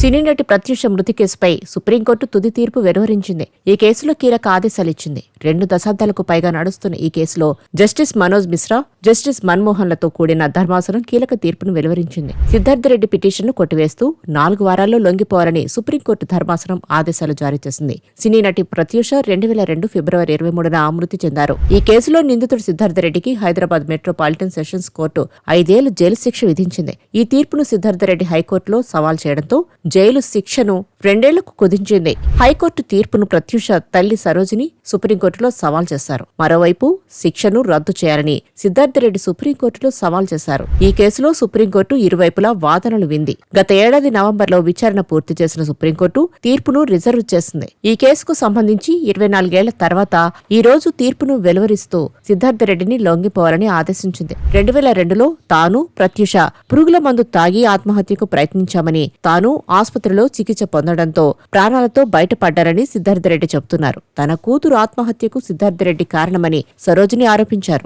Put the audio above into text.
సినీ నటి ప్రత్యూష మృతి కేసుపై సుప్రీంకోర్టు తుది తీర్పు వెలువరించింది. ఈ కేసులో కీలక ఆదేశాలిచ్చింది. 2 దశాబ్దాలకు పైగా నడుస్తున్న ఈ కేసులో జస్టిస్ మనోజ్ మిశ్రా, జస్టిస్ మన్మోహన్లతో కూడిన ధర్మాసనం కీలక తీర్పును వెలువరించింది. సిద్ధార్థ రెడ్డి పిటిషన్ను కొట్టివేస్తూ 4 వారాల్లో లొంగిపోవాలని సుప్రీంకోర్టు ధర్మాసనం ఆదేశాలు జారీ చేసింది. సినీ నటి ప్రత్యూష 2002 ఫిబ్రవరి 23న మృతి చెందారు. ఈ కేసులో నిందితుడు సిద్ధార్థ రెడ్డికి హైదరాబాద్ మెట్రోపాలిటన్ సెషన్స్ కోర్టు 5 ఏళ్ల జైలు శిక్ష విధించింది. ఈ తీర్పును సిద్ధార్థ రెడ్డి హైకోర్టులో సవాల్ చేయడంతో జైలు శిక్షను 2 ఏళ్లకు కుదించింది. హైకోర్టు తీర్పును ప్రత్యూష తల్లి సరోజిని సుప్రీంకోర్టులో సవాల్ చేశారు. మరోవైపు శిక్షను రద్దు చేయాలని సిద్ధార్థరెడ్డి సుప్రీంకోర్టులో సవాల్ చేశారు. ఈ కేసులో సుప్రీంకోర్టు ఇరువైపులా వాదనలు వింది. గత ఏడాది నవంబర్లో విచారణ పూర్తి చేసిన సుప్రీంకోర్టు తీర్పును రిజర్వ్ చేసింది. ఈ కేసుకు సంబంధించి 24 ఏళ్ల తర్వాత ఈ రోజు తీర్పును వెలువరిస్తూ సిద్ధార్థరెడ్డిని లొంగిపోవాలని ఆదేశించింది. 2002లో తాను ప్రత్యూష పురుగుల మందు తాగి ఆత్మహత్యకు ప్రయత్నించామని, తాను ఆసుపత్రిలో చికిత్స పొందడంతో ప్రాణాలతో బయటపడ్డారని సిద్ధార్థరెడ్డి చెబుతున్నారు. తన కూతురు ఆత్మహత్యకు సిద్ధార్థరెడ్డి కారణమని సరోజిని ఆరోపించారు.